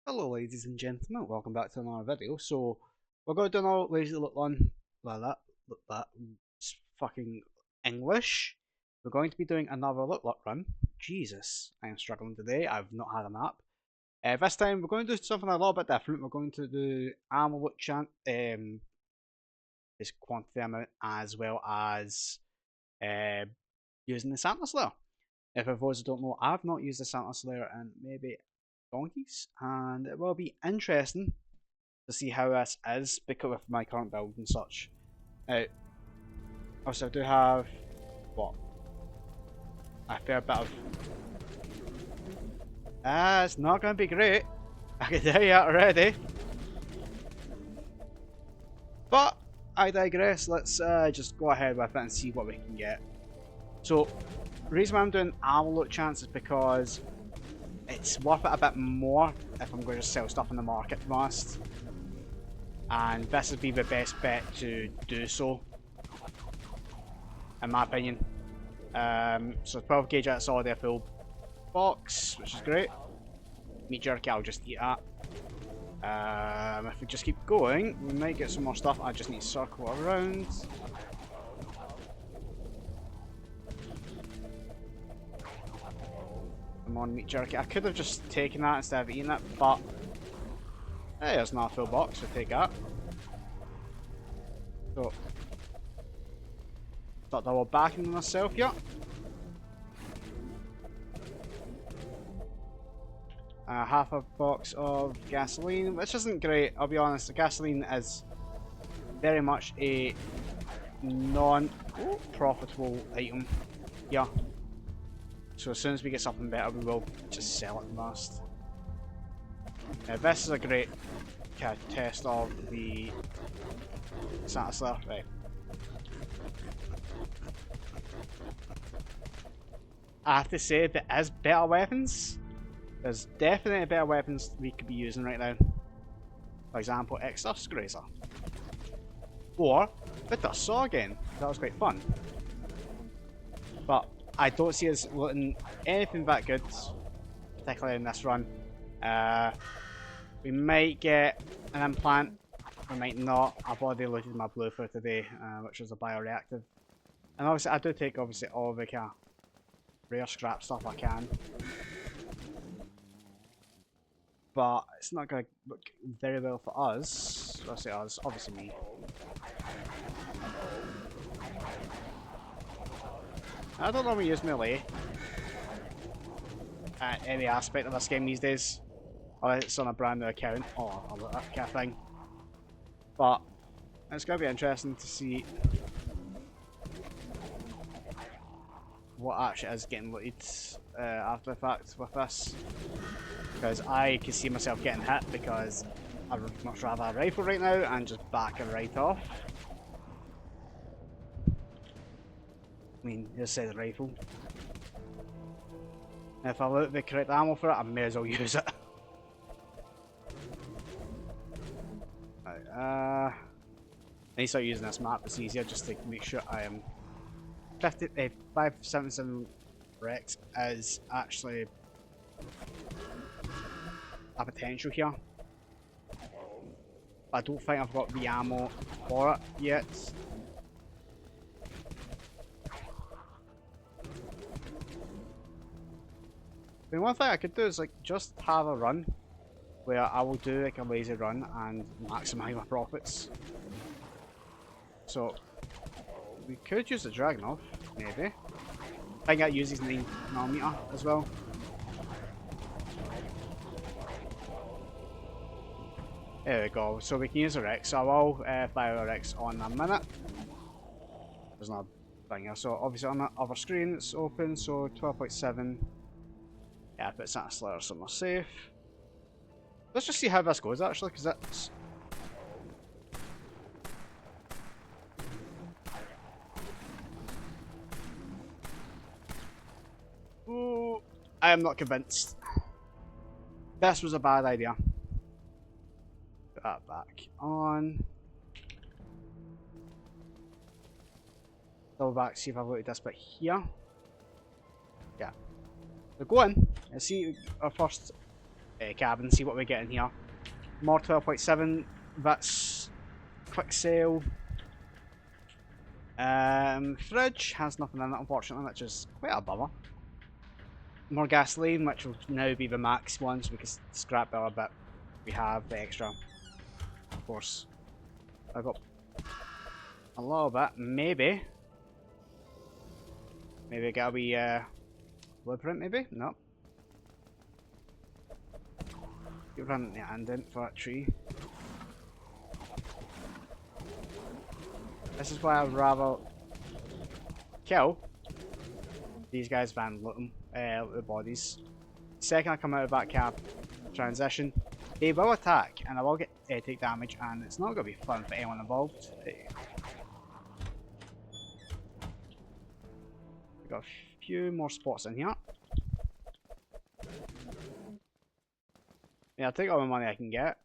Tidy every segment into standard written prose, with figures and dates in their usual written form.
Hello ladies and gentlemen, welcome back to another video. So we're going to do another lazy look run. It's fucking English. We're going to be doing another look run. Jesus, I am struggling today. I've not had a nap. This time we're going to do something a little bit different. We're going to do ammo look chant, this quantity amount, as well as using the Santa Slayer. If for those who don't know, I've not used the Santa Slayer in maybe donkeys, and it will be interesting to see how this is because of my current build and such. Now, also I do have what a fair bit of. It's not going to be great. I can tell you that already. But I digress. Let's just go ahead with it and see what we can get. So, the reason why I'm doing ammo loot chance is because it's worth it a bit more if I'm going to sell stuff in the market, to be honest. And this would be the best bet to do so, in my opinion. So 12 gauge, that's already a full box, which is great. Meat jerky, I'll just eat that. If we just keep going, we might get some more stuff. I just need to circle around. Come on, meat jerky. I could have just taken that instead of eating it, but hey, there's not a full box, so take that. So, start double backing myself here. Half a box of gasoline, which isn't great, I'll be honest. The gasoline is very much a non-profitable item here. So as soon as we get something better, we will just sell it last. This is a great test of the Santa Slayer. Right. I have to say, there is better weapons. There's definitely better weapons we could be using right now. For example, extra Grazer. Or with the saw again. That was quite fun. But I don't see us looking anything that good, particularly in this run. We might get an implant, we might not. I've already looted my blue for today, which is a bioreactive. And obviously I do take all the kind of rare scrap stuff I can. But it's not going to look very well for us. I say us, obviously me. I don't normally use melee at any aspect of this game these days. Unless it's on a brand new account or that kind of thing. But it's going to be interesting to see what actually is getting looted after the fact with this. Because I can see myself getting hit because I'd much rather a rifle right now and just back it right off. I mean, just say the rifle. If I loot the correct ammo for it, I may as well use it. Right, I need to start using this map, it's easier just to make sure I am 577 Rex is actually a potential here. But I don't think I've got the ammo for it yet. I mean, one thing I could do is like just have a run where I will do like a lazy run and maximize my profits. So we could use the Dragunov, maybe. I think that uses 9mm as well. There we go, so we can use a Rex. So I will fly a Rex on a minute. There's not a thing here. So obviously on the other screen it's open, so 12.7. Yeah, I put Santa Slayer somewhere safe. Let's just see how this goes actually, because that's... Ooh, I am not convinced. This was a bad idea. Put that back on. Double back, see if I've looted this bit here. Yeah. So go in and see our first cabin, see what we get in here. More 12.7, that's quick sale. Fridge has nothing in it, unfortunately, which is quite a bummer. More gasoline, which will now be the max one, so we can scrap it a bit. We have the extra, of course. I got a little bit, maybe. Maybe get a wee blueprint, maybe? No. You run the indent for that tree. This is why I'd rather kill these guys than loot them, loot the bodies. The second I come out of that cab transition, they will attack and I will get take damage, and it's not going to be fun for anyone involved. We've got a few more spots in here. Yeah, I'll take all the money I can get.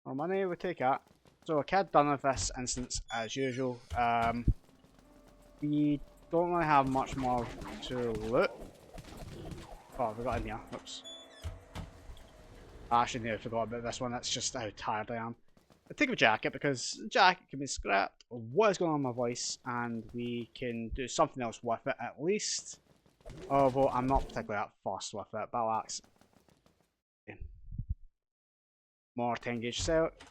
More money, we'll take that. So we're kind of done with this instance as usual. We don't really have much more to loot. Oh, we got in here. Oops. I actually nearly forgot about this one. That's just how tired I am. I'll take a jacket because the jacket can be scrapped. What is going on with my voice, and we can do something else with it at least. Although I'm not particularly that fussed with it. Battle axe. Okay. More 10 gauge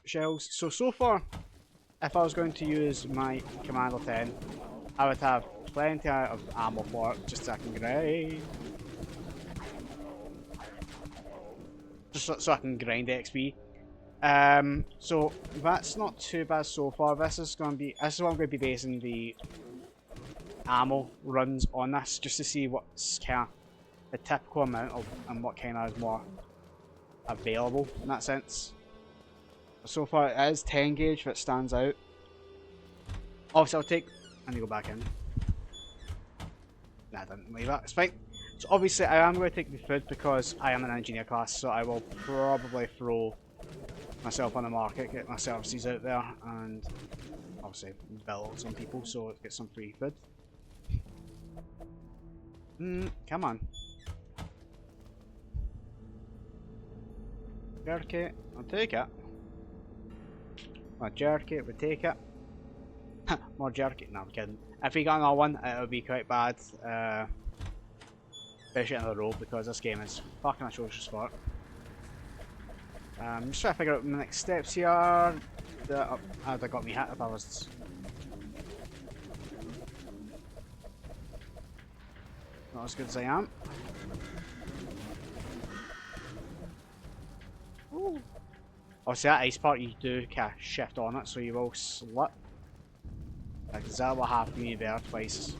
shells. So far, if I was going to use my Commander 10, I would have plenty of ammo for it, just so I can grind. Just so I can grind XP. So that's not too bad so far. This is what I'm going to be basing the ammo runs on this, just to see what's kind of the typical amount of and what kind of is more available in that sense. So far it is 10 gauge that stands out. Obviously I need to go back in. Nah, I didn't leave that, it's fine. So obviously I am going to take the food because I am an engineer class, so I will probably throw myself on the market, get my services out there, and obviously bill some people so get some free food. Come on. Jerky, I'll take it. More jerky, we'll take it. More jerky, no I'm kidding. If we got another one, it would be quite bad. Especially in the road, because this game is fucking atrocious for it. Just trying to figure out my next steps here. I'd have got me hit if I was. Not as good as I am. Ooh. Obviously that ice part you do kind of shift on it, so you will slip. Like, is that what happened to me there twice?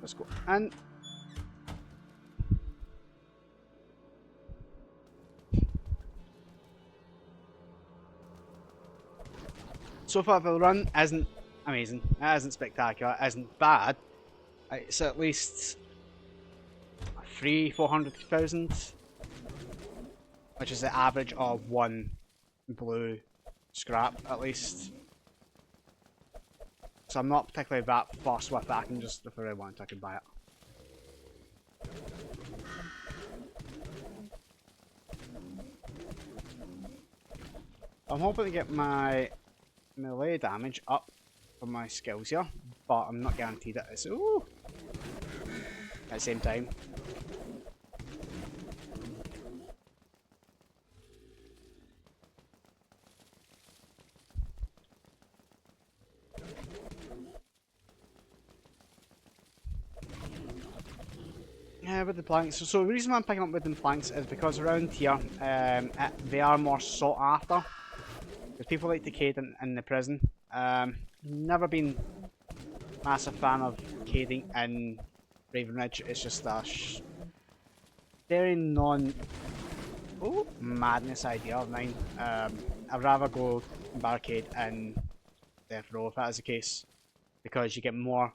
Let's go in. So far the run isn't amazing, it isn't spectacular, it isn't bad. It's at least 400,000, which is the average of one blue scrap at least. So I'm not particularly that fussed with it, I can just, if I really want I can buy it. I'm hoping to get my melee damage up from my skills here, but I'm not guaranteed that it's ooh at the same time. Yeah, with the planks. So the reason why I'm picking up wooden planks is because around here, they are more sought after. Because people like to cade in the prison. Never been a massive fan of cading in Raven Ridge. It's just a very madness idea of mine. I'd rather go barricade in Death Row if that is the case, because you get more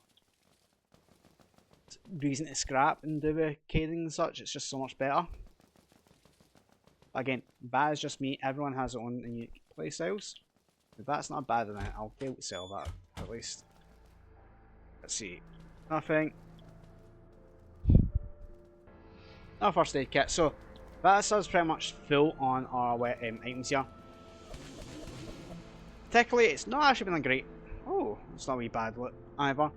reason to scrap and do the cading and such. It's just so much better. Again, that is just me. Everyone has their own unique playstyles. If that's not a bad amount, I'll be able to sell that at least. Let's see. Nothing. No first aid kit. So that's us pretty much full on our items here. Particularly, it's not actually been a great. Oh, it's not a wee bad look either.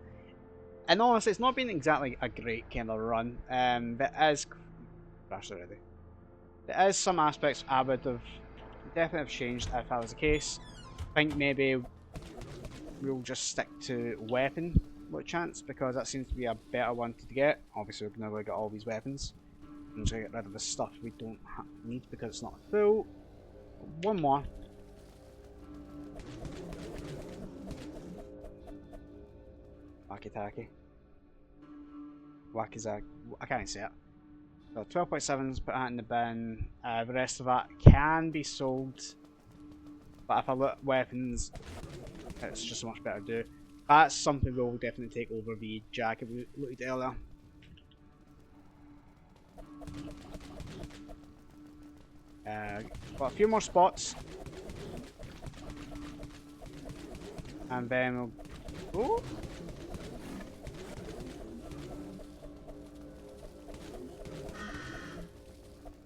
And honestly, it's not been exactly a great kind of run. There is crashed already. There is some aspects I would have definitely have changed if that was the case. I think maybe we'll just stick to weapon with chance because that seems to be a better one to get. Obviously, we're going to get all these weapons. I'm just going to get rid of the stuff we don't need because it's not full. One more. Wacky tacky. Wacky. I can't say it. So 12.7's put that in the bin. The rest of that can be sold. But if I look at weapons, it's just so much better to do. That's something we'll definitely take over the jacket we looked at earlier. Got a few more spots. And then we'll... Oh!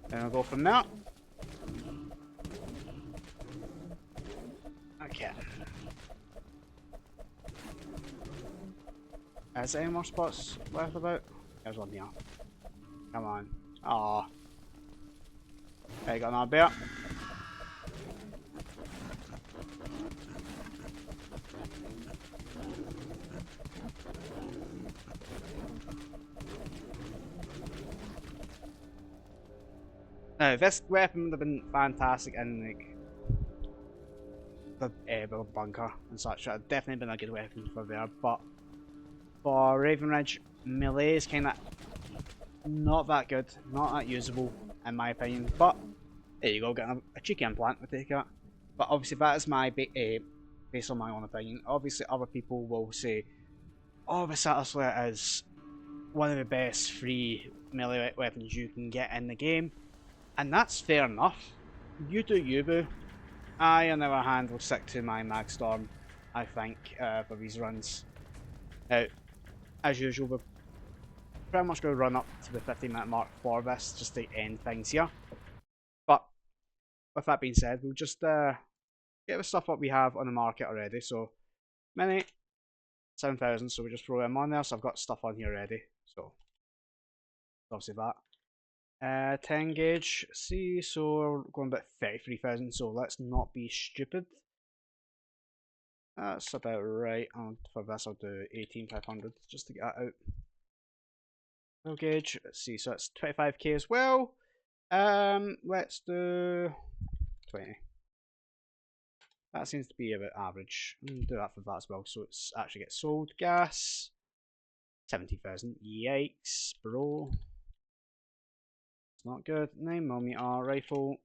Then we'll go from there. Okay. Is there any more spots left about? There's one here. Come on. Aww. There you go, another bear. Now, this weapon would have been fantastic in like the bunker and such. It would definitely been a good weapon for there, but for Raven Ridge, melee is kind of not that good, not that usable in my opinion. But there you go, getting a cheeky implant to take it. But obviously, that is my based on my own opinion. Obviously, other people will say, "Oh, the Santa is one of the best free melee weapons you can get in the game." And that's fair enough. You do you, boo. I, on the other hand, will stick to my Magstorm, I think, for these runs. Now, as usual, we're pretty much going to run up to the 15-minute mark for this, just to end things here. But, with that being said, we'll just get the stuff that we have on the market already. So, mini, 7,000, so we just throw them on there. So I've got stuff on here already. So, obviously that. 10 gauge, see, so we're going about 33,000, so let's not be stupid. That's about right, and for this I'll do 18,500 just to get that out. 12 gauge, let's see, so it's 25k as well. Let's do 20. That seems to be about average. I'm going to do that for that as well, so it's actually gets sold. Gas, 70,000, yikes, bro. Not good. 9mm rifle.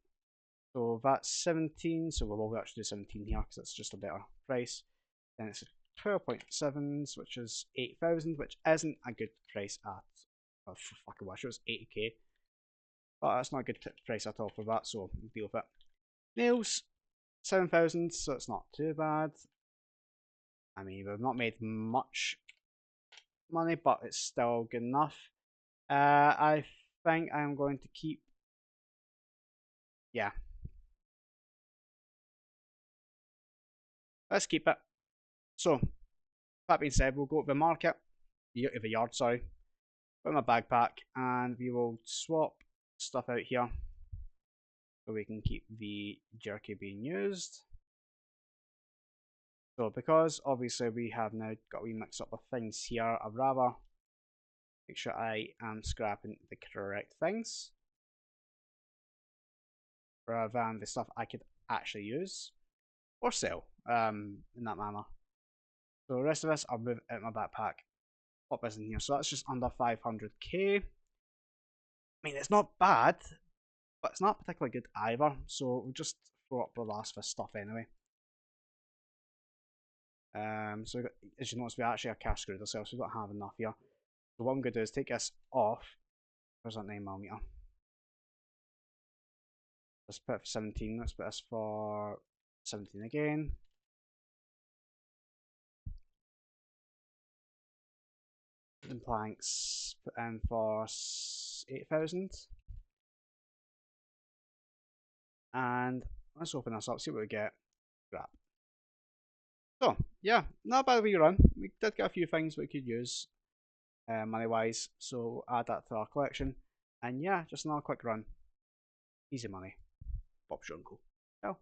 So that's 17. So we'll actually do 17 here because it's just a better price. Then it's 12.7s, which is 8,000, which isn't a good price at. Oh, fucking wish it was 80k. But that's not a good price at all for that, so we'll deal with it. Nails, 7,000, so it's not too bad. I mean, we've not made much money, but it's still good enough. I think I'm going to keep. Yeah. Let's keep it. So, that being said, we'll go to the market, the yard, sorry, put my backpack, and we will swap stuff out here so we can keep the jerky being used. So, because obviously we have now got a wee mix up of things here, I'd rather make sure I am scrapping the correct things rather than the stuff I could actually use or sell in that manner. So the rest of this I'll move out my backpack, pop this in here. So that's just under 500k. I mean, it's not bad, but it's not particularly good either. So we'll just throw up the last of this stuff anyway. So got, as you notice, we actually have cash screwed ourselves, so we don't have enough here. So what I'm going to do is take this off. Where's that 9mm? Let's put it for 17. Let's put this for 17 again. wooden planks put in for 8,000. And let's open this up, see what we get. Crap. So, yeah, not a bad wee run. We did get a few things we could use money wise, so add that to our collection. And yeah, just another quick run. Easy money. Bob's your uncle. Well.